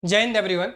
जय Hind everyone.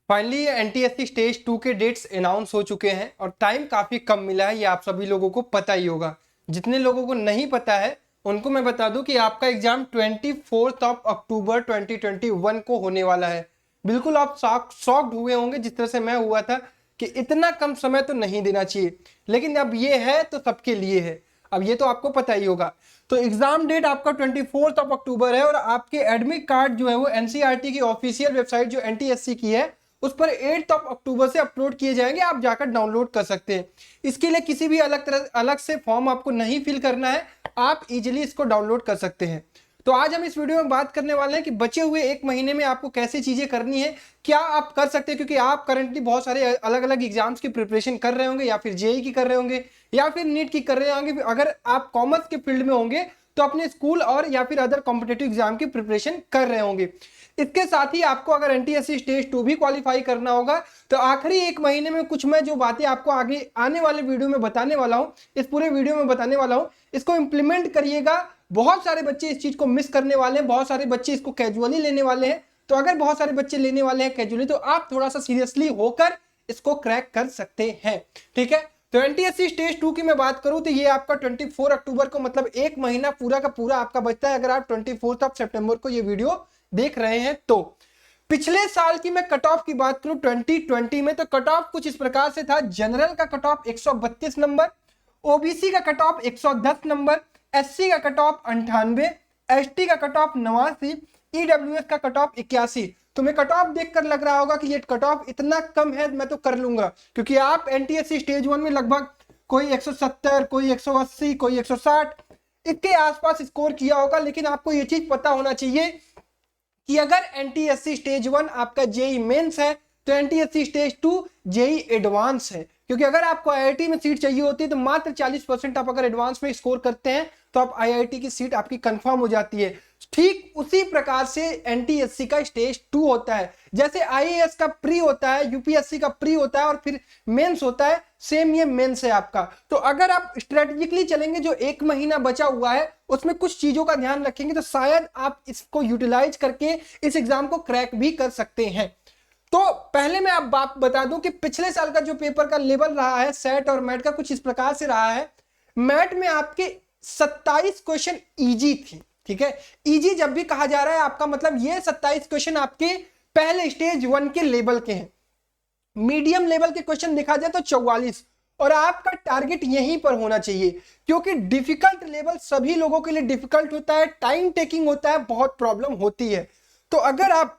Finally NTSC stage 2 के dates announce हो चुके हैं और टाइम काफ़ी कम मिला है, ये आप सभी लोगों को पता ही होगा। जितने लोगों को नहीं पता है उनको मैं बता दूं कि आपका एग्जाम 24 अक्टूबर 2021 को होने वाला है। बिल्कुल आप शॉक्ड हुए होंगे जिस तरह से मैं हुआ था कि इतना कम समय तो नहीं देना चाहिए, लेकिन अब ये है तो सबके लिए है। अब ये तो आपको पता ही होगा। तो एग्जाम डेट आपका 24 अक्टूबर है और आपके एडमिट कार्ड जो है वो एनसीईआरटी की ऑफिशियल वेबसाइट जो एनटीएससी की है उस पर 8 अक्टूबर से अपलोड किए जाएंगे। आप जाकर डाउनलोड कर सकते हैं। इसके लिए किसी भी अलग से फॉर्म आपको नहीं फिल करना है, आप इजिली इसको डाउनलोड कर सकते हैं। तो आज हम इस वीडियो में बात करने वाले हैं कि बचे हुए एक महीने में आपको कैसे चीजें करनी है, क्या आप कर सकते हैं, क्योंकि आप करंटली बहुत सारे अलग अलग एग्जाम्स की प्रिपरेशन कर रहे होंगे, या फिर जेई की कर रहे होंगे, या फिर नीट की कर रहे होंगे। अगर आप कॉमर्स के फील्ड में होंगे तो अपने स्कूल और या फिर अदर कॉम्पिटेटिव एग्जाम की प्रिपरेशन कर रहे होंगे। इसके साथ ही आपको अगर एनटीएससी स्टेज 2 भी क्वालिफाई करना होगा तो आखिरी एक महीने में कुछ मैं जो बातें आपको आगे आने वाले वीडियो में बताने वाला हूं, इस पूरे वीडियो में बताने वाला हूं, इसको इंप्लीमेंट करिएगा। बहुत सारे बच्चे इस चीज को मिस करने वाले हैं, बहुत सारे बच्चे इसको कैजुअली लेने वाले हैं। तो अगर बहुत सारे बच्चे लेने वाले हैं कैजुअली तो आप थोड़ा सा सीरियसली होकर इसको क्रैक कर सकते हैं। ठीक है, तो एनटीएससी स्टेज 2 की मैं बात करूं तो ये आपका 24 अक्टूबर को, मतलब एक महीना पूरा का पूरा आपका बचता है। अगर आप 24 सितंबर को ये वीडियो देख रहे हैं तो पिछले साल की मैं कट ऑफ की बात करूं 2020 में, तो कट ऑफ कुछ इस प्रकार से था। जनरल का कट ऑफ 132 नंबर, ओबीसी का कट ऑफ 110 नंबर, एससी का कट ऑफ 98, एसटी का कट ऑफ 89, ईडब्ल्यूएस का कट ऑफ 81। तुम्हें कट ऑफ देखकर लग रहा होगा कि ये कट ऑफ इतना कम है, मैं तो कर लूंगा, क्योंकि आप एनटीएससी स्टेज 1 में लगभग कोई 170, कोई 180, कोई 160 इसके आसपास स्कोर किया होगा। लेकिन आपको ये चीज पता होना चाहिए कि अगर एनटीएससी स्टेज 1 आपका जेई मेंस है तो एनटीएससी स्टेज 2 जेई एडवांस है। क्योंकि अगर आपको आईआईटी में सीट चाहिए होती है तो मात्र 40% आप अगर एडवांस में स्कोर करते हैं तो आप आईआईटी की सीट आपकी कंफर्म हो जाती है। ठीक उसी प्रकार से एनटीएससी का स्टेज 2 होता है। जैसे आईएएस का प्री होता है, यूपीएससी का प्री होता है और फिर मेंस होता है, सेम ये मेंस है आपका। तो अगर आप स्ट्रेटेजिकली चलेंगे, जो एक महीना बचा हुआ है उसमें कुछ चीजों का ध्यान रखेंगे तो शायद आप इसको यूटिलाइज करके इस एग्जाम को क्रैक भी कर सकते हैं। तो पहले मैं आप बात बता दूं कि पिछले साल का जो पेपर का लेवल रहा है सेट और मैट का, कुछ इस प्रकार से रहा है। मैट में आपके 27 क्वेश्चन इजी थे। ठीक है, इजी जब भी कहा जा रहा है आपका मतलब ये 27 क्वेश्चन आपके पहले स्टेज 1 के लेवल के हैं। मीडियम लेवल के क्वेश्चन देखा जाए तो 44, और आपका टारगेट यहीं पर होना चाहिए, क्योंकि डिफिकल्ट लेवल सभी लोगों के लिए डिफिकल्ट होता है, टाइम टेकिंग होता है, बहुत प्रॉब्लम होती है। तो अगर आप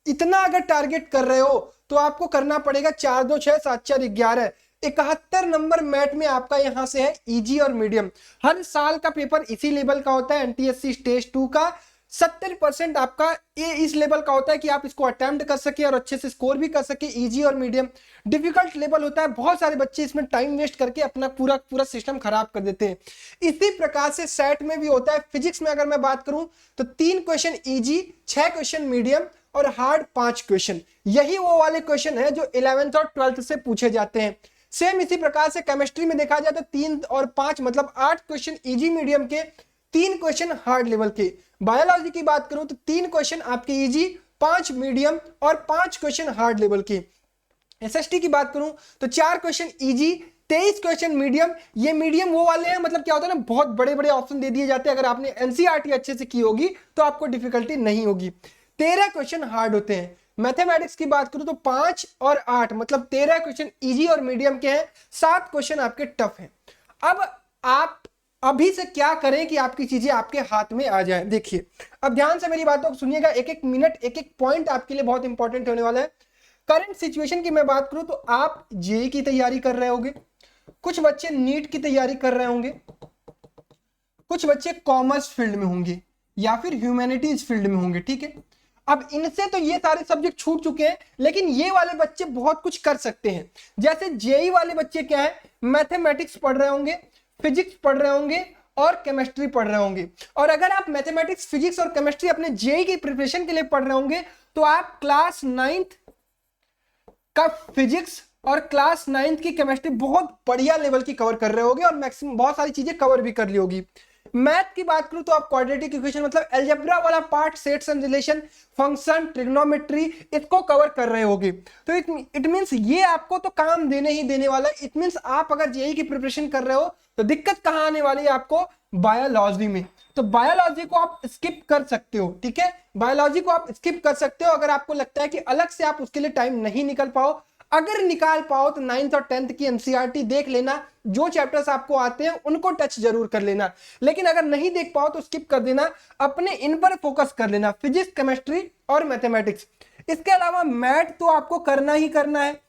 इतना अगर टारगेट कर रहे हो तो आपको करना पड़ेगा 4 2 6 7 4 11 71 नंबर मैट में आपका यहां से है इजी और मीडियम। हर साल का पेपर इसी लेवल का होता है। एनटीएससी स्टेज 2 का 70% आपका ये इस लेवल का होता है कि आप इसको अटेम्प्ट कर सके और अच्छे से स्कोर भी कर सके। इजी और मीडियम डिफिकल्ट लेवल होता है, बहुत सारे बच्चे इसमें टाइम वेस्ट करके अपना पूरा पूरा सिस्टम खराब कर देते हैं। इसी प्रकार से सेट में भी होता है। फिजिक्स में अगर मैं बात करूं तो 3 क्वेश्चन इजी, 6 क्वेश्चन मीडियम और हार्ड 5 क्वेश्चन। यही वो वाले क्वेश्चन है जो 11th और 12th से पूछे जाते हैं। सेम इसी प्रकार से केमिस्ट्री में देखा जाए तो 3 और 5 मतलब 8 क्वेश्चन इजी मीडियम के, 3 क्वेश्चन हार्ड लेवल के। बायोलॉजी की बात करूं तो 3 क्वेश्चन आपके इजी, 5 मीडियम और 5 क्वेश्चन हार्ड लेवल के। एसएसटी की बात करूं तो 4 क्वेश्चन इजी, 23 क्वेश्चन मीडियम। ये मीडियम वो वाले हैं, मतलब क्या होता है ना, बहुत बड़े बड़े ऑप्शन दे दिए जाते हैं। अगर आपने एनसीईआरटी अच्छे से की होगी तो आपको डिफिकल्टी नहीं होगी। 13 क्वेश्चन हार्ड होते हैं। मैथमेटिक्स की बात करूं तो 5 और 8 मतलब 13 क्वेश्चन इजी और मीडियम के हैं, 7 क्वेश्चन आपके टफ हैं। अब आप अभी से क्या करें कि आपकी चीजें आपके हाथ में आ जाए। देखिए, अब ध्यान से मेरी बातों को सुनिएगा, एक एक मिनट एक एक पॉइंट आपके लिए बहुत इंपॉर्टेंट होने वाला है। करंट सिचुएशन की मैं बात करूं तो आप जेई की तैयारी कर रहे होंगे, कुछ बच्चे नीट की तैयारी कर रहे होंगे, कुछ बच्चे कॉमर्स फील्ड में होंगे या फिर ह्यूमैनिटीज फील्ड में होंगे। ठीक है, अब इनसे तो ये सारे सब्जेक्ट छूट चुके हैं, लेकिन ये वाले बच्चे बहुत कुछ कर सकते हैं। जैसे जेई वाले बच्चे क्या है, मैथमेटिक्स पढ़ रहे होंगे, फिजिक्स पढ़ रहे होंगे और केमिस्ट्री पढ़ रहे होंगे। और अगर आप मैथमेटिक्स, फिजिक्स और केमिस्ट्री अपने जेई की प्रिपरेशन के लिए पढ़ रहे होंगे तो आप क्लास 9th का फिजिक्स और क्लास 9th की केमिस्ट्री बहुत बढ़िया लेवल की कवर कर रहे होगे और मैक्सिमम बहुत सारी चीजें कवर भी कर ली होगी। मैथ की बात करूं तो आप क्वाड्रेटिक इक्वेशन मतलब अलजेब्रा वाला part, sets and relation, function, trigonometry, इसको कवर कर रहे होगे। तो इट मींस ये आपको तो काम देने ही देने वाला है। इट मींस आप अगर जेईई की प्रिपरेशन कर रहे हो तो दिक्कत कहां आने वाली है आपको, बायोलॉजी में। तो बायोलॉजी को आप स्किप कर सकते हो, ठीक है, बायोलॉजी को आप स्किप कर सकते हो अगर आपको लगता है कि अलग से आप उसके लिए टाइम नहीं निकल पाओ। अगर निकाल पाओ तो 9th और 10th की एनसीईआरटी देख लेना, जो चैप्टर्स आपको आते हैं उनको टच जरूर कर लेना। लेकिन अगर नहीं देख पाओ तो स्किप कर देना, अपने इन पर फोकस कर लेना, फिजिक्स, केमिस्ट्री और मैथमेटिक्स। इसके अलावा मैथ तो आपको करना ही करना है।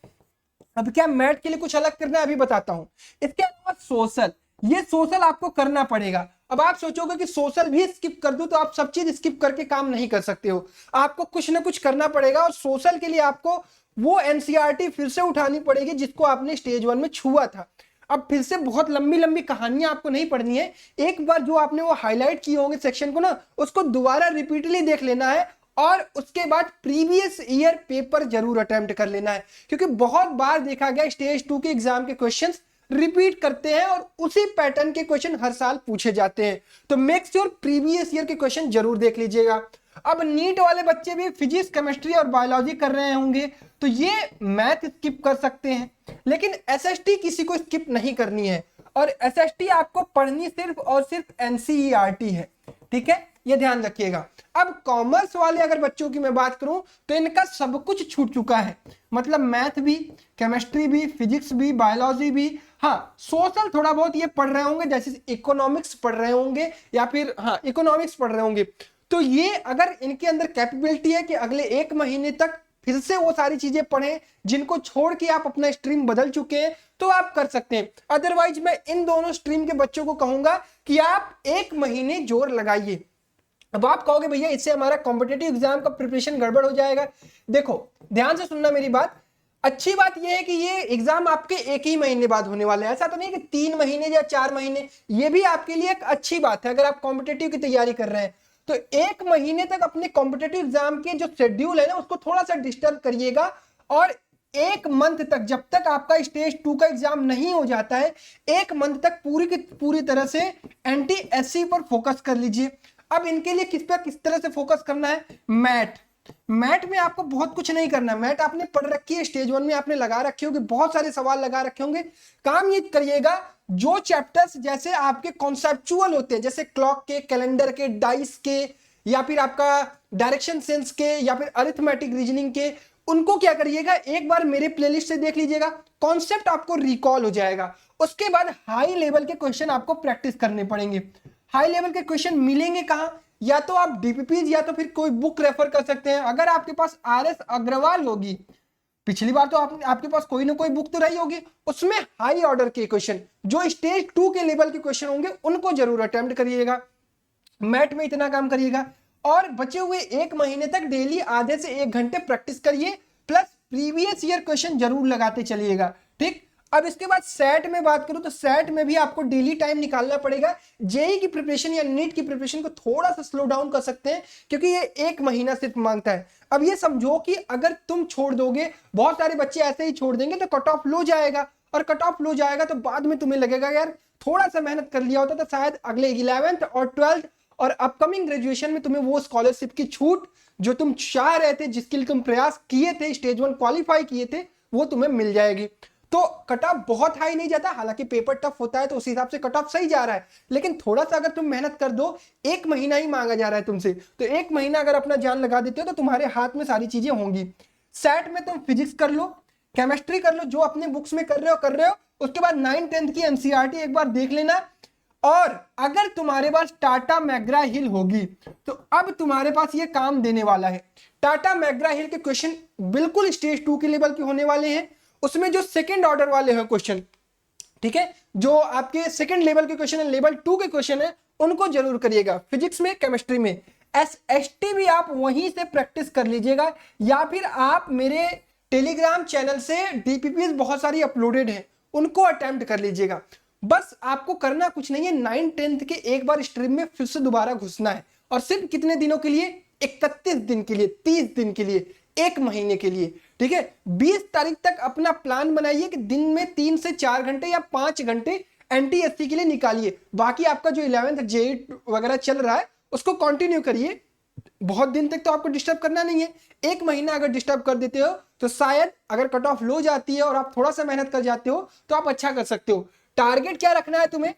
अब क्या मैथ के लिए कुछ अलग करना है, अभी बताता हूं। इसके अलावा सोशल, ये सोशल आपको करना पड़ेगा। अब आप सोचोगे कि सोशल भी स्किप कर दूं, तो आप सब चीज स्किप करके काम नहीं कर सकते हो, आपको कुछ ना कुछ करना पड़ेगा। और सोशल के लिए आपको वो एनसीईआरटी फिर से उठानी पड़ेगी जिसको आपने स्टेज 1 में छुआ था। अब फिर से बहुत लंबी लंबी कहानियां आपको नहीं पढ़नी है, एक बार जो आपने वो हाईलाइट किए होंगे सेक्शन को ना, उसको दोबारा रिपीटली देख लेना है और उसके बाद प्रीवियस ईयर पेपर जरूर अटेम्प्ट कर लेना है। क्योंकि बहुत बार देखा गया स्टेज 2 के एग्जाम के क्वेश्चंस रिपीट करते हैं और उसी पैटर्न के क्वेश्चन हर साल पूछे जाते हैं। तो मेक श्योर प्रीवियस ईयर के क्वेश्चन जरूर देख लीजिएगा। अब नीट वाले बच्चे भी फिजिक्स, केमिस्ट्री और बायोलॉजी कर रहे होंगे तो ये मैथ स्किप कर सकते हैं, लेकिन एसएसटी किसी को स्किप नहीं करनी है। और एसएसटी आपको पढ़नी सिर्फ और सिर्फ एनसीईआरटी है, ठीक है, ये ध्यान रखिएगा। अब कॉमर्स वाले अगर बच्चों की मैं बात करूं तो इनका सब कुछ छूट चुका है, मतलब मैथ भी, केमिस्ट्री भी, फिजिक्स भी, बायोलॉजी भी। हाँ, सोशल थोड़ा बहुत ये पढ़ रहे होंगे, जैसे इकोनॉमिक्स पढ़ रहे होंगे या फिर हाँ इकोनॉमिक्स पढ़ रहे होंगे। तो ये अगर इनके अंदर कैपेबिलिटी है कि अगले 1 महीने तक फिर से वो सारी चीजें पढ़ें जिनको छोड़ के आप अपना स्ट्रीम बदल चुके हैं, तो आप कर सकते हैं। अदरवाइज मैं इन दोनों स्ट्रीम के बच्चों को कहूंगा कि आप 1 महीने जोर लगाइए। अब आप कहोगे भैया इससे हमारा कॉम्पिटेटिव एग्जाम का प्रिपरेशन गड़बड़ हो जाएगा। देखो ध्यान से सुनना मेरी बात, अच्छी बात यह है कि ये एग्जाम आपके 1 ही महीने बाद होने वाला है, ऐसा तो नहीं कि 3 महीने या 4 महीने। ये भी आपके लिए एक अच्छी बात है अगर आप कॉम्पिटेटिव की तैयारी कर रहे हैं। तो 1 महीने तक अपने कॉम्पिटेटिव एग्जाम के जो शेड्यूल है ना उसको थोड़ा सा डिस्टर्ब करिएगा। और 1 मंथ तक, जब तक आपका स्टेज 2 का एग्जाम नहीं हो जाता है, 1 मंथ तक पूरी की पूरी तरह से एनटीएससी पर फोकस कर लीजिए। अब इनके लिए किस तरह से फोकस करना है, मैथ में आपको बहुत कुछ नहीं करना है। मैथ आपने पढ़ रखी है, स्टेज 1 में आपने लगा रखे होंगे, बहुत सारे सवाल लगा रखे होंगे। काम ये करिएगा, जो चैप्टर्स जैसे आपके कॉन्सेप्चुअल होते हैं, जैसे क्लॉक के, कैलेंडर के, डाइस के, या फिर आपका डायरेक्शन सेंस के, या फिर अरिथमेटिक रीजनिंग के, उनको क्या करिएगा, एक बार मेरे प्लेलिस्ट से देख लीजिएगा, कॉन्सेप्ट आपको रिकॉल हो जाएगा। उसके बाद हाई लेवल के क्वेश्चन आपको प्रैक्टिस करने पड़ेंगे। हाई लेवल के क्वेश्चन मिलेंगे कहां, या तो आप डीपीपीज या तो फिर कोई बुक रेफर कर सकते हैं। अगर आपके पास आरएस अग्रवाल होगी, पिछली बार तो आपके पास कोई ना कोई बुक तो रही होगी, उसमें हाई ऑर्डर के क्वेश्चन जो स्टेज 2 के लेवल के क्वेश्चन होंगे उनको जरूर अटेम्प्ट करिएगा। मैथ में इतना काम करिएगा और बचे हुए 1 महीने तक डेली आधे से 1 घंटे प्रैक्टिस करिए, प्लस प्रीवियस ईयर क्वेश्चन जरूर लगाते चलिएगा, ठीक। अब इसके बाद सेट में बात करूं तो सेट में भी आपको डेली टाइम निकालना पड़ेगा। जेईई की प्रिपरेशन या नीट की प्रिपरेशन को थोड़ा सा स्लो डाउन कर सकते हैं क्योंकि ये 1 महीना सिर्फ मांगता है। अब ये समझो कि अगर तुम छोड़ दोगे, बहुत सारे बच्चे ऐसे ही छोड़ देंगे तो कट ऑफ लो जाएगा, और कट ऑफ लो जाएगा तो बाद में तुम्हें लगेगा यार थोड़ा सा मेहनत कर लिया होता तो शायद अगले 11th और 12th और अपकमिंग ग्रेजुएशन में तुम्हें वो स्कॉलरशिप की छूट जो तुम चाह रहे थे, जिसके लिए तुम प्रयास किए थे, स्टेज 1 क्वालिफाई किए थे, वो तुम्हें मिल जाएगी। तो कट ऑफ बहुत हाई नहीं जाता, हालांकि पेपर टफ होता है तो उस हिसाब से कट ऑफ सही जा रहा है, लेकिन थोड़ा सा अगर तुम मेहनत कर दो, 1 महीना ही मांगा जा रहा है तुमसे, तो 1 महीना अगर अपना जान लगा देते हो तो तुम्हारे हाथ में सारी चीजें होंगी। सेट में तुम फिजिक्स कर लो, केमिस्ट्री कर लो, जो अपने बुक्स में कर रहे हो। उसके बाद 9th 10th की एनसीईआरटी एक बार देख लेना। और अगर तुम्हारे पास टाटा मैकग्रा हिल होगी तो अब तुम्हारे पास ये काम देने वाला है। टाटा मैकग्रा हिल के क्वेश्चन बिल्कुल स्टेज 2 के लेवल के होने वाले हैं। उसमें जो सेकंड ऑर्डर वाले हैं क्वेश्चन, ठीक है, जो आपके सेकंड लेवल के क्वेश्चन है, लेवल 2 के क्वेश्चन है, उनको जरूर करिएगा। फिजिक्स में, केमिस्ट्री में। एसएसटी भी आप वहीं से प्रैक्टिस कर लीजिएगा, या फिर आप मेरे टेलीग्राम चैनल से डीपीपीज बहुत सारी अपलोडेड है, उनको अटेम्प्ट कर लीजिएगा। बस आपको करना कुछ नहीं है, 9th 10th के एक बार स्ट्रीम में फिर से दोबारा घुसना है, और सिर्फ कितने दिनों के लिए, 31 दिन के लिए, 30 दिन के लिए, 1 महीने के लिए, ठीक है। 20 तारीख तक अपना प्लान बनाइए कि दिन में 3 से 4 घंटे या 5 घंटे एनटीएससी के लिए निकालिए। बाकी आपका जो 11th जेई वगैरह चल रहा है उसको कंटिन्यू करिए, बहुत दिन तक तो आपको डिस्टर्ब करना नहीं है। एक महीना अगर डिस्टर्ब कर देते हो तो शायद अगर कट ऑफ लो जाती है और आप थोड़ा सा मेहनत कर जाते हो तो आप अच्छा कर सकते हो। टारगेट क्या रखना है तुम्हें,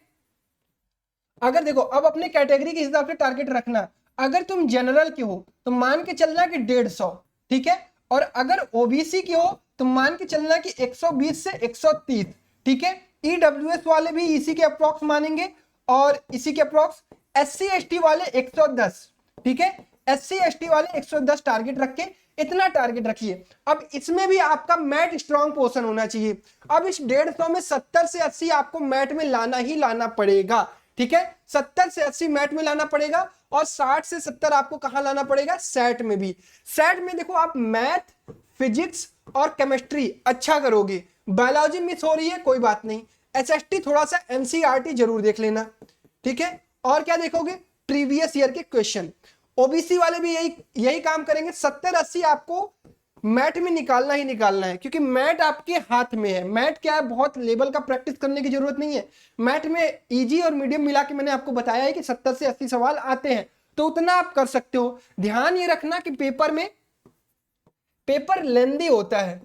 अगर देखो अब अपने कैटेगरी के हिसाब से टारगेट रखना। अगर तुम जनरल के हो तो मान के चलना कि 150, ठीक है, और अगर ओबीसी के हो तो मान के चलना कि 120 से 130, ठीक है। ईडब्ल्यूएस वाले भी इसी के अप्रॉक्स मानेंगे और इसी के अप्रॉक्स। एससी एसटी वाले 110, ठीक है, एससी एसटी वाले 110 टारगेट रख के इतना टारगेट रखिए। अब इसमें भी आपका मैट स्ट्रॉन्ग पोर्शन होना चाहिए। अब इस 150 में 70 से 80 आपको मैट में लाना ही लाना पड़ेगा, ठीक है, 70 से 80 मैट में लाना पड़ेगा और 60 से 70 आपको कहां लाना पड़ेगा, सेट में भी। सेट में देखो आप मैथ, फिजिक्स और केमिस्ट्री अच्छा करोगे। बायोलॉजी मिस हो रही है कोई बात नहीं, एचएसटी थोड़ा सा एनसीईआरटी जरूर देख लेना, ठीक है। और क्या देखोगे, प्रीवियस ईयर के क्वेश्चन। ओबीसी वाले भी यही काम करेंगे। 70-80 आपको मैट में निकालना ही निकालना है, क्योंकि मैट आपके हाथ में है। मैट क्या है, बहुत लेवल का प्रैक्टिस करने की जरूरत नहीं है। मैट में इजी और मीडियम मिला के मैंने आपको बताया है कि 70 से 80 सवाल आते हैं, तो उतना आप कर सकते हो। ध्यान ये रखना कि पेपर लेंदी होता है,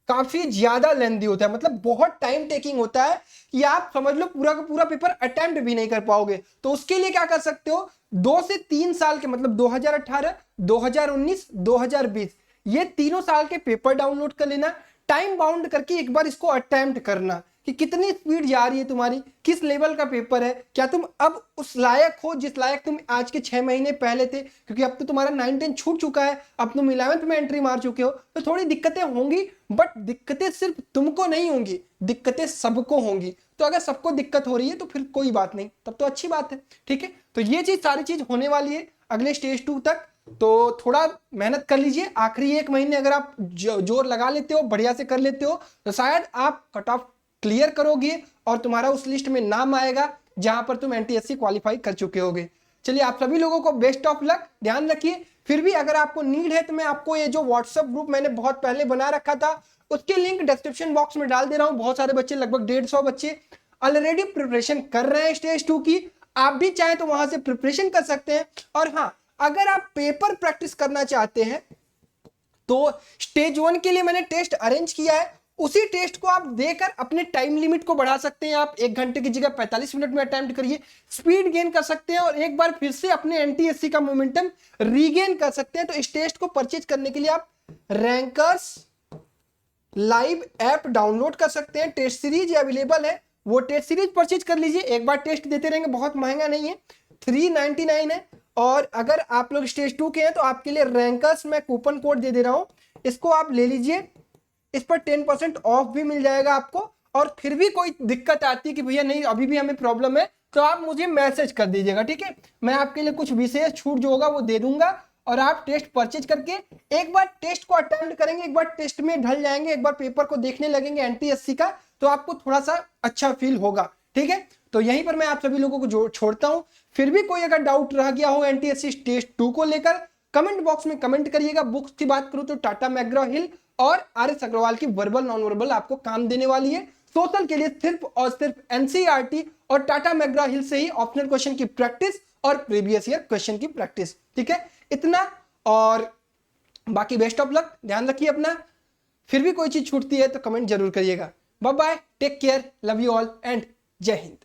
काफी ज्यादा लेंदी होता है, मतलब बहुत टाइम टेकिंग होता है कि आप समझ लो पूरा का पूरा पेपर अटेम्प्ट भी नहीं कर पाओगे। तो उसके लिए क्या कर सकते हो, 2 से 3 साल के, मतलब 2018, 2019, 2020, ये तीनों साल के पेपर डाउनलोड कर लेना, टाइम बाउंड करके एक बार इसको अटेम्प्ट करना कि कितनी स्पीड जा रही है तुम्हारी, किस लेवल का पेपर है, क्या तुम अब उस लायक हो जिस लायक तुम आज के 6 महीने पहले थे। क्योंकि अब तो तुम्हारा 9-10 छूट चुका है, अब तुम 11th में एंट्री मार चुके हो, तो थोड़ी दिक्कतें होंगी, बट दिक्कतें सिर्फ तुमको नहीं होंगी, दिक्कतें सबको होंगी। तो अगर सबको दिक्कत हो रही है तो फिर कोई बात नहीं, तब तो अच्छी बात है, ठीक है। तो ये चीज सारी चीज होने वाली है अगले स्टेज 2 तक, तो थोड़ा मेहनत कर लीजिए। आखिरी 1 महीने अगर आप जोर लगा लेते हो, बढ़िया से कर लेते हो, तो शायद आप कट ऑफ क्लियर करोगे और तुम्हारा उस लिस्ट में नाम आएगा जहां पर तुम एनटीएससी क्वालिफाई कर चुके होगे। चलिए, आप सभी लोगों को बेस्ट ऑफ लक। ध्यान रखिए, फिर भी अगर आपको नीड है तो मैं आपको ये जो व्हाट्सएप ग्रुप मैंने बहुत पहले बना रखा था उसके लिंक डिस्क्रिप्शन बॉक्स में डाल दे रहा हूं। बहुत सारे बच्चे, लगभग 150 बच्चे ऑलरेडी प्रिपरेशन कर रहे हैं स्टेज 2 की। आप भी चाहें तो वहां से प्रिपरेशन कर सकते हैं। और हाँ, अगर आप पेपर प्रैक्टिस करना चाहते हैं तो स्टेज 1 के लिए मैंने टेस्ट अरेंज किया है, उसी टेस्ट को आप देकर अपने टाइम लिमिट को बढ़ा सकते हैं। आप 1 घंटे की जगह 45 मिनट में अटेम्प्ट करिए, स्पीड गेन कर सकते हैं और एक बार फिर से अपने एनटीएससी का मोमेंटम रीगेन कर सकते हैं। तो इस टेस्ट को परचेज करने के लिए आप रैंकर्स लाइव ऐप डाउनलोड कर सकते हैं। टेस्ट सीरीज अवेलेबल है, वो टेस्ट सीरीज परचेज कर लीजिए, एक बार टेस्ट देते रहेंगे, बहुत महंगा नहीं है, 399 है। और अगर आप लोग स्टेज 2 के हैं तो आपके लिए रैंकर्स मैं कूपन कोड दे रहा हूं, इसको आप ले लीजिए, इस पर 10% ऑफ भी मिल जाएगा आपको। और फिर भी कोई दिक्कत आती है कि भैया नहीं अभी भी हमें प्रॉब्लम है, तो आप मुझे मैसेज कर दीजिएगा, ठीक है। मैं आपके लिए कुछ विशेष छूट जो होगा वो दे दूंगा और आप टेस्ट परचेज करके एक बार टेस्ट को अटेम्प्ट करेंगे, एक बार टेस्ट में ढल जाएंगे, एक बार पेपर को देखने लगेंगे एनटीएससी का, तो आपको थोड़ा सा अच्छा फील होगा, ठीक है। तो यहीं पर मैं आप सभी लोगों को छोड़ता हूं। फिर भी कोई अगर डाउट रह गया हो एनटीएससी स्टेज 2 को लेकर, कमेंट बॉक्स में कमेंट करिएगा। बुक्स की बात करूं तो टाटा मैग्रा हिल और आर.एस. अग्रवाल की वर्बल नॉन वर्बल आपको काम देने वाली है। सोशल के लिए सिर्फ और सिर्फ एनसीईआरटी और टाटा मैग्रा हिल से ही ऑप्शनल क्वेश्चन की प्रैक्टिस और प्रीवियस ईयर क्वेश्चन की प्रैक्टिस, ठीक है। इतना, और बाकी बेस्ट ऑफ लक, ध्यान रखिए अपना। फिर भी कोई चीज छूटती है तो कमेंट जरूर करिएगा। Bye bye, take care, love you all and Jai Hind.